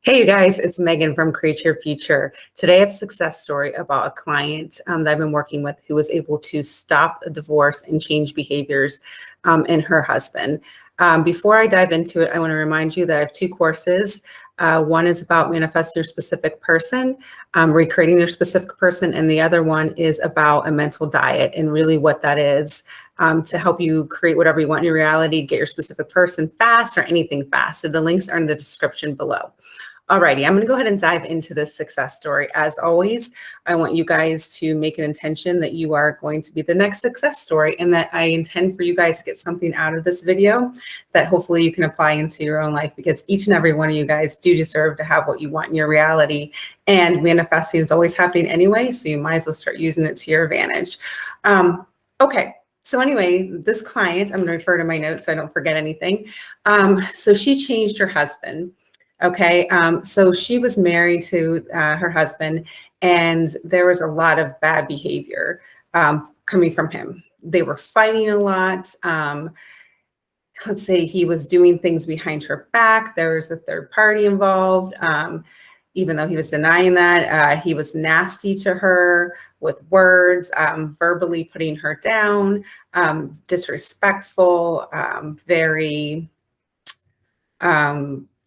Hey, you guys, it's Megan from Create Your Future. Today I have a success story about a client that I've been working with who was able to stop a divorce and change behaviors in her husband. Before I dive into it, I want to remind you that I have two courses. One is about manifesting your specific person, recreating your specific person, and the other one is about a mental diet and really what that is to help you create whatever you want in your reality, get your specific person fast or anything fast. So the links are in the description below. Alrighty, I'm going to go ahead and dive into this success story. As always, I want you guys to make an intention that you are going to be the next success story and that I intend for you guys to get something out of this video that hopefully you can apply into your own life, because each and every one of you guys do deserve to have what you want in your reality, and manifesting is always happening anyway, so you might as well start using it to your advantage. Okay. So anyway, this client, I'm going to refer to my notes so I don't forget anything. So she changed her husband. Okay, so she was married to her husband, and there was a lot of bad behavior coming from him. They were fighting a lot. Let's say he was doing things behind her back. There was a third party involved. Even though he was denying that, he was nasty to her with words, verbally putting her down, disrespectful, very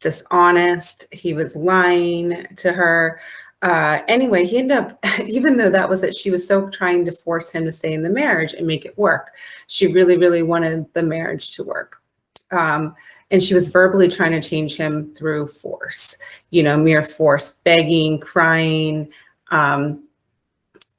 dishonest. He was lying to her. Anyway, he ended up, even though that was it, she was so trying to force him to stay in the marriage and make it work. She really, really wanted the marriage to work. And she was verbally trying to change him through force, mere force, begging, crying, talking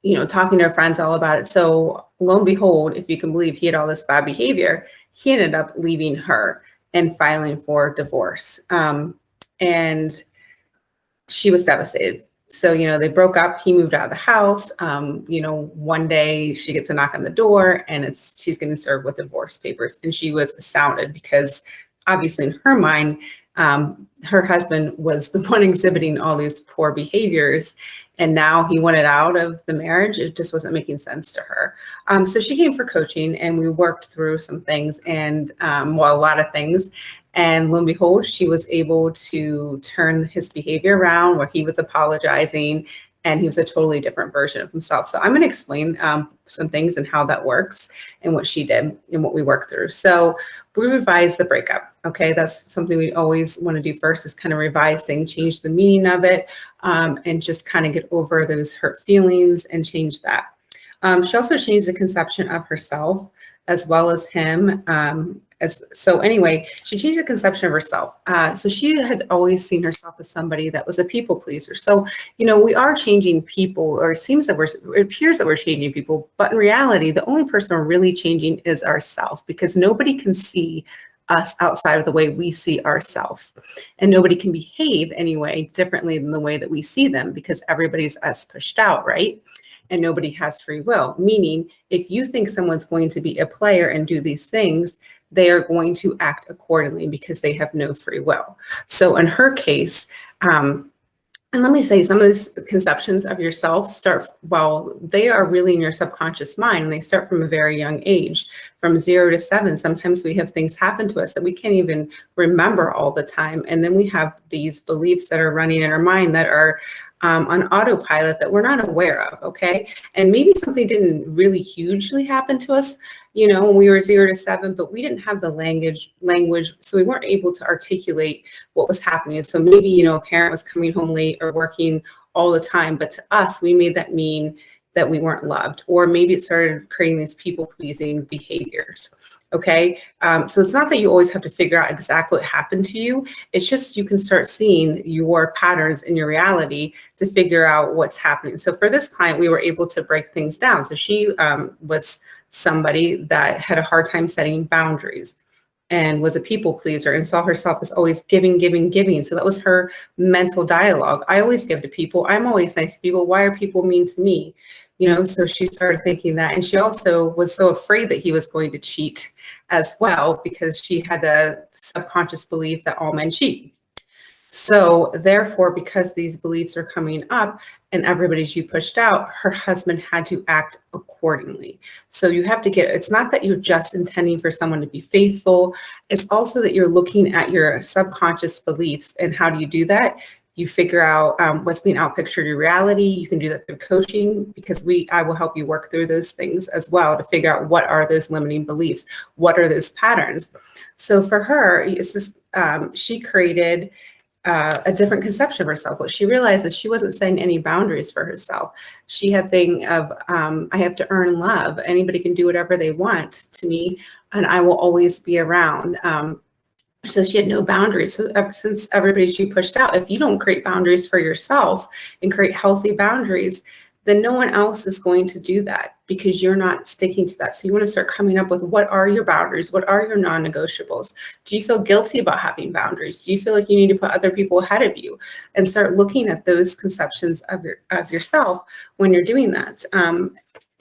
to her friends all about it. So lo and behold, if you can believe, he had all this bad behavior. He ended up leaving her and filing for divorce. And she was devastated. So, they broke up, he moved out of the house. One day she gets a knock on the door and she's getting served with divorce papers. And she was astounded because obviously in her mind, her husband was the one exhibiting all these poor behaviors, and now he wanted out of the marriage. It just wasn't making sense to her. So she came for coaching, and we worked through some things, and a lot of things. And lo and behold, she was able to turn his behavior around, where he was apologizing and he was a totally different version of himself. So I'm going to explain some things and how that works and what she did and what we worked through. So we revised the breakup. Okay, that's something we always want to do first, is kind of revise things, change the meaning of it, and just kind of get over those hurt feelings and change that. She also changed the conception of herself as well as him. So anyway, she changed the conception of herself. So she had always seen herself as somebody that was a people pleaser. So, we are changing people, or it appears that we're changing people, but in reality, the only person we're really changing is ourselves, because nobody can see us outside of the way we see ourselves. And nobody can behave anyway differently than the way that we see them, because everybody's us pushed out, right? And nobody has free will, meaning if you think someone's going to be a player and do these things, they are going to act accordingly because they have no free will. So in her case, and let me say, some of these conceptions of yourself start, they are really in your subconscious mind, and they start from a very young age, from 0 to 7. Sometimes we have things happen to us that we can't even remember all the time. And then we have these beliefs that are running in our mind that are on autopilot that we're not aware of, okay? And maybe something didn't really hugely happen to us, when we were 0 to 7, but we didn't have the language, so we weren't able to articulate what was happening. So maybe, a parent was coming home late or working all the time, but to us, we made that mean that we weren't loved, or maybe it started creating these people-pleasing behaviors. Okay, so it's not that you always have to figure out exactly what happened to you. It's just you can start seeing your patterns in your reality to figure out what's happening. So for this client, we were able to break things down. So she was somebody that had a hard time setting boundaries and was a people pleaser and saw herself as always giving, giving, giving. So that was her mental dialogue. I always give to people. I'm always nice to people. Why are people mean to me? So she started thinking that. And she also was so afraid that he was going to cheat as well, because she had a subconscious belief that all men cheat. So therefore, because these beliefs are coming up and everybody's you pushed out, her husband had to act accordingly. So you have to it's not that you're just intending for someone to be faithful. It's also that you're looking at your subconscious beliefs. And how do you do that? You figure out what's being outpictured in reality. You can do that through coaching, because I will help you work through those things as well to figure out what are those limiting beliefs, what are those patterns. So for her, it's just she created a different conception of herself. What she realized is she wasn't setting any boundaries for herself. She had thing of, I have to earn love. Anybody can do whatever they want to me, and I will always be around. So she had no boundaries. So ever since everybody she pushed out, if you don't create boundaries for yourself and create healthy boundaries, then no one else is going to do that, because you're not sticking to that. So you want to start coming up with, what are your boundaries? What are your non-negotiables? Do you feel guilty about having boundaries? Do you feel like you need to put other people ahead of you? And start looking at those conceptions of yourself when you're doing that.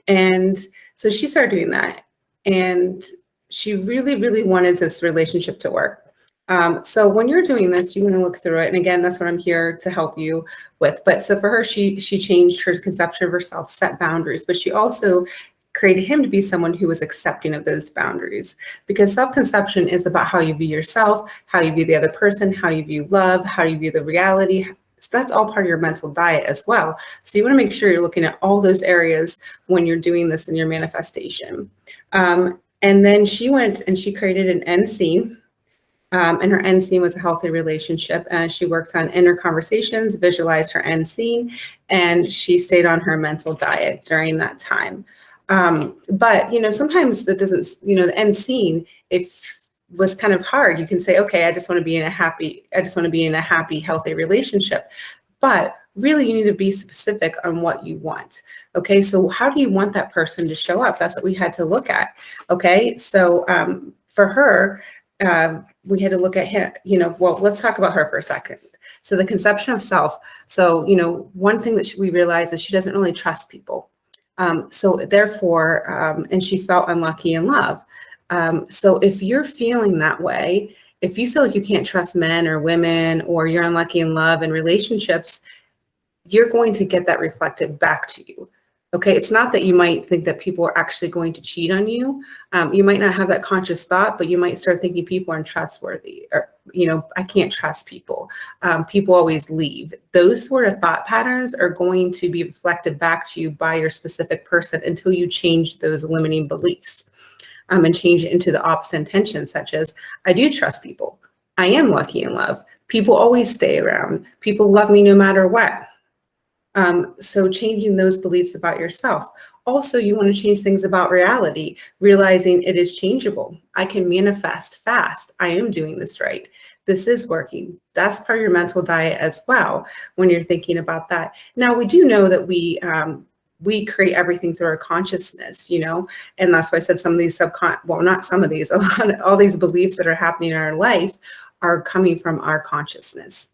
And so she started doing that, and she really, really wanted this relationship to work. So when you're doing this, you want to look through it. And again, that's what I'm here to help you with. But so for her, she changed her conception of herself, set boundaries, but she also created him to be someone who was accepting of those boundaries, because self-conception is about how you view yourself, how you view the other person, how you view love, how you view the reality. So that's all part of your mental diet as well. So you want to make sure you're looking at all those areas when you're doing this in your manifestation. And then she went and she created an end scene. And her end scene was a healthy relationship. And she worked on inner conversations, visualized her end scene, and she stayed on her mental diet during that time. But, sometimes that doesn't, the end scene, if was kind of hard, you can say, okay, I just want to be in a happy, healthy relationship. But really, you need to be specific on what you want. Okay, so how do you want that person to show up? That's what we had to look at. Okay, so for her, we had to look at him, well, let's talk about her for a second. So the conception of self. So, one thing that we realized is she doesn't really trust people. So therefore, and she felt unlucky in love. So if you're feeling that way, if you feel like you can't trust men or women, or you're unlucky in love and relationships, you're going to get that reflected back to you. Okay, it's not that you might think that people are actually going to cheat on you. You might not have that conscious thought, but you might start thinking people are untrustworthy, or, I can't trust people. People always leave. Those sort of thought patterns are going to be reflected back to you by your specific person until you change those limiting beliefs and change it into the opposite intention, such as, I do trust people. I am lucky in love. People always stay around. People love me no matter what. So changing those beliefs about yourself. Also, you want to change things about reality, realizing it is changeable. I can manifest fast. I am doing this right. This is working. That's part of your mental diet as well when you're thinking about that. Now, we do know that we create everything through our consciousness, and that's why I said some of these not some of these, all these beliefs that are happening in our life are coming from our consciousness.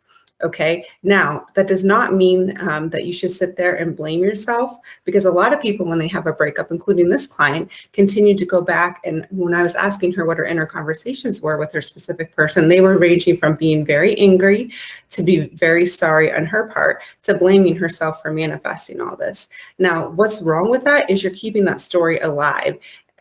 Okay, now that does not mean that you should sit there and blame yourself, because a lot of people, when they have a breakup, including this client, continue to go back. And when I was asking her what her inner conversations were with her specific person, they were ranging from being very angry to be very sorry on her part to blaming herself for manifesting all this. Now, what's wrong with that is you're keeping that story alive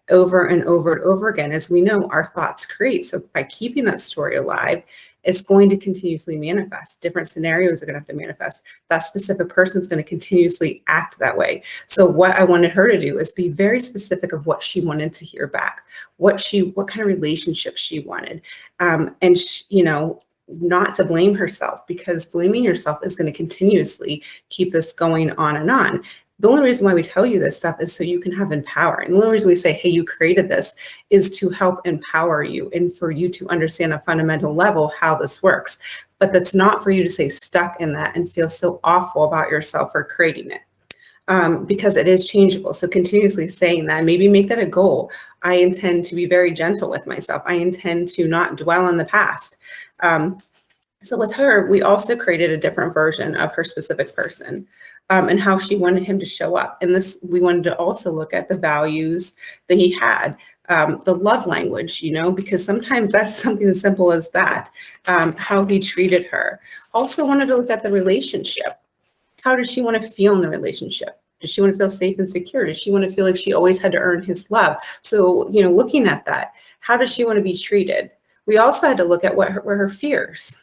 over and over and over again. As we know, our thoughts create. So by keeping that story alive, it's going to continuously manifest. Different scenarios are going to have to manifest. That specific person is going to continuously act that way. So what I wanted her to do is be very specific of what she wanted to hear back, what kind of relationship she wanted, and not to blame herself, because blaming yourself is going to continuously keep this going on and on. The only reason why we tell you this stuff is so you can have empower. And the only reason we say, hey, you created this, is to help empower you and for you to understand a fundamental level how this works. But that's not for you to stay stuck in that and feel so awful about yourself for creating it. Because it is changeable. So continuously saying that, maybe make that a goal. I intend to be very gentle with myself. I intend to not dwell on the past. So with her, we also created a different version of her specific person and how she wanted him to show up. And this, we wanted to also look at the values that he had, the love language, because sometimes that's something as simple as that, how he treated her. Also wanted to look at the relationship. How does she want to feel in the relationship? Does she want to feel safe and secure? Does she want to feel like she always had to earn his love? So, looking at that, how does she want to be treated? We also had to look at what were her fears.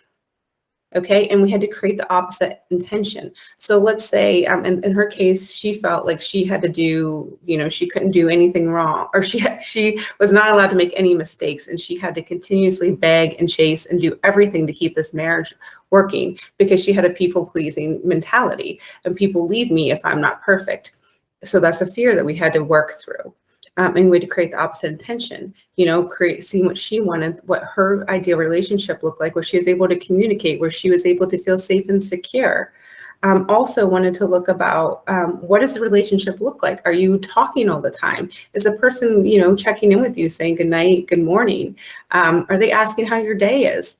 Okay, and we had to create the opposite intention. So let's say, in her case, she felt like she had to do, she couldn't do anything wrong, or she was not allowed to make any mistakes, and she had to continuously beg and chase and do everything to keep this marriage working, because she had a people-pleasing mentality, and people leave me if I'm not perfect. So that's a fear that we had to work through. And we had to create the opposite intention, seeing what she wanted, what her ideal relationship looked like, where she was able to communicate, where she was able to feel safe and secure. Also wanted to look about, what does the relationship look like? Are you talking all the time? Is a person, checking in with you, saying good night, good morning? Are they asking how your day is?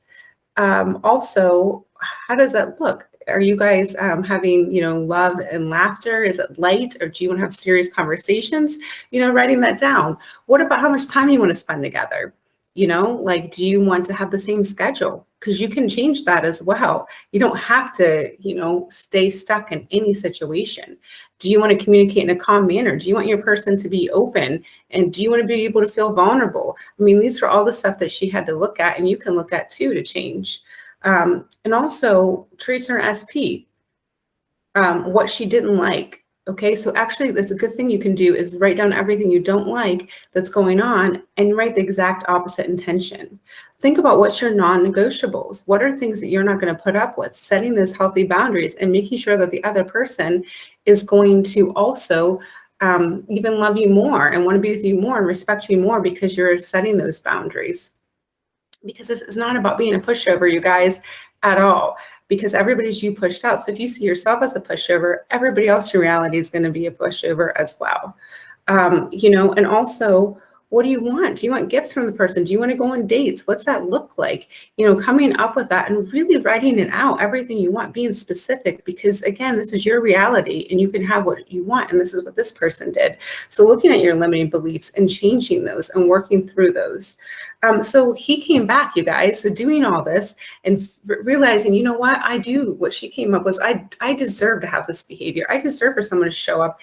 Also, how does that look? Are you guys having, love and laughter? Is it light, or do you want to have serious conversations? Writing that down. What about how much time you want to spend together? Do you want to have the same schedule? Because you can change that as well. You don't have to, stay stuck in any situation. Do you want to communicate in a calm manner? Do you want your person to be open? And do you want to be able to feel vulnerable? I mean, these are all the stuff that she had to look at, and you can look at too to change. And also trace her SP, what she didn't like. Okay, so actually that's a good thing you can do, is write down everything you don't like that's going on and write the exact opposite intention. Think about what's your non-negotiables. What are things that you're not going to put up with? Setting those healthy boundaries and making sure that the other person is going to also even love you more and want to be with you more and respect you more, because you're setting those boundaries. Because this is not about being a pushover, you guys, at all, because everybody's you pushed out. So if you see yourself as a pushover, everybody else in reality is going to be a pushover as well. And also, what do you want? Do you want gifts from the person? Do you want to go on dates? What's that look like? Coming up with that and really writing it out, everything you want, being specific, because again, this is your reality and you can have what you want. And this is what this person did. So looking at your limiting beliefs and changing those and working through those. So he came back, you guys. So doing all this and realizing, what she came up was, I deserve to have this behavior. I deserve for someone to show up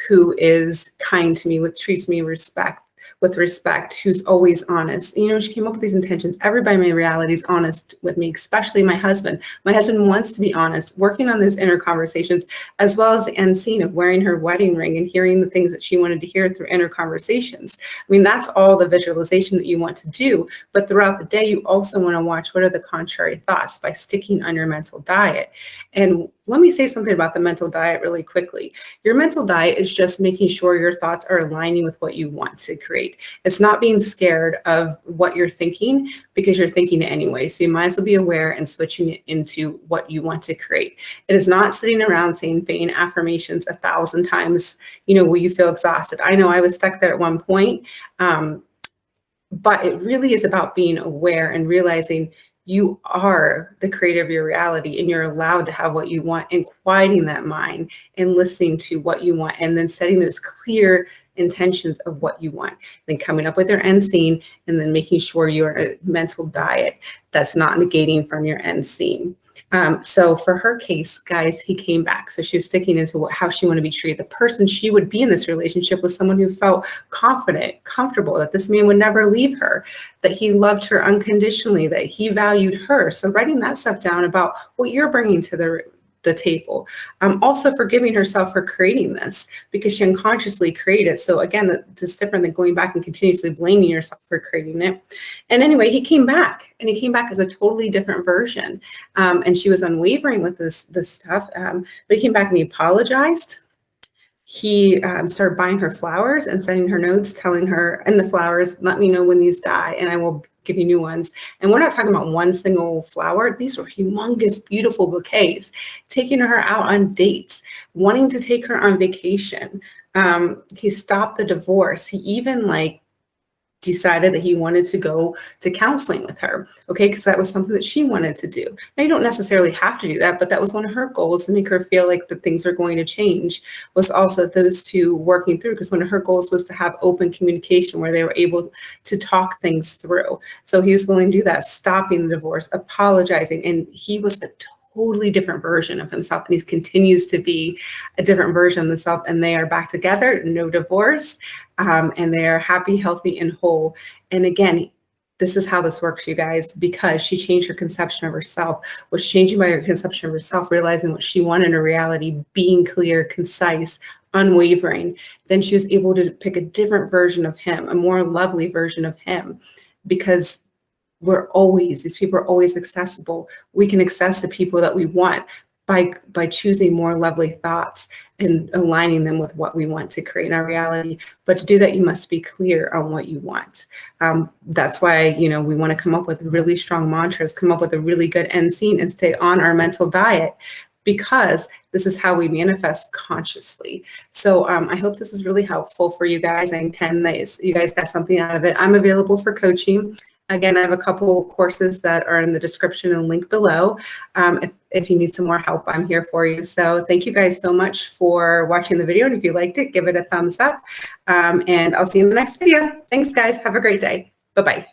who is kind to me, treats me with respect, who's always honest. She came up with these intentions. Everybody in my reality is honest with me, especially my husband. My husband wants to be honest, working on those inner conversations, as well as the end scene of wearing her wedding ring and hearing the things that she wanted to hear through inner conversations. I mean, that's all the visualization that you want to do. But throughout the day, you also want to watch what are the contrary thoughts by sticking on your mental diet. And let me say something about the mental diet really quickly. Your mental diet is just making sure your thoughts are aligning with what you want to create. It's not being scared of what you're thinking, because you're thinking it anyway. So you might as well be aware and switching it into what you want to create. It is not sitting around saying vain affirmations 1,000 times, will you feel exhausted? I know I was stuck there at one point, but it really is about being aware and realizing you are the creator of your reality, and you're allowed to have what you want, and quieting that mind and listening to what you want, and then setting those clear intentions of what you want, then coming up with your end scene, and then making sure you're a mental diet that's not negating from your end scene. So for her case, guys, he came back. So she was sticking into how she wanted to be treated. The person she would be in this relationship was someone who felt confident, comfortable, that this man would never leave her, that he loved her unconditionally, that he valued her. So writing that stuff down about what you're bringing to the table. Also forgiving herself for creating this, because she unconsciously created it. So again, it's different than going back and continuously blaming yourself for creating it. And anyway, he came back, and he came back as a totally different version. And she was unwavering with this stuff. But he came back and he apologized. He started buying her flowers and sending her notes, telling her, and the flowers, let me know when these die and I will give you new ones. And we're not talking about one single flower. These were humongous, beautiful bouquets, taking her out on dates, wanting to take her on vacation. He stopped the divorce. He even decided that he wanted to go to counseling with her, okay, because that was something that she wanted to do. Now, you don't necessarily have to do that, but that was one of her goals, to make her feel like that things are going to change, was also those two working through, because one of her goals was to have open communication where they were able to talk things through. So he was willing to do that, stopping the divorce, apologizing, and he was the totally different version of himself, and he continues to be a different version of himself, and they are back together, no divorce, and they are happy, healthy, and whole. And again, This is how this works, you guys, because she changed her conception of herself, was changing by her conception of herself, realizing what she wanted in her reality, being clear, concise, unwavering. Then she was able to pick a different version of him, a more lovely version of him, because these people are always accessible. We can access the people that we want by choosing more lovely thoughts and aligning them with what we want to create in our reality. But to do that, you must be clear on what you want. That's why, we want to come up with really strong mantras, come up with a really good end scene, and stay on our mental diet, because this is how we manifest consciously. So I hope this is really helpful for you guys. I intend that you guys got something out of it. I'm available for coaching. Again, I have a couple courses that are in the description and link below. If you need some more help, I'm here for you. So thank you guys so much for watching the video. And if you liked it, give it a thumbs up. And I'll see you in the next video. Thanks, guys. Have a great day. Bye-bye.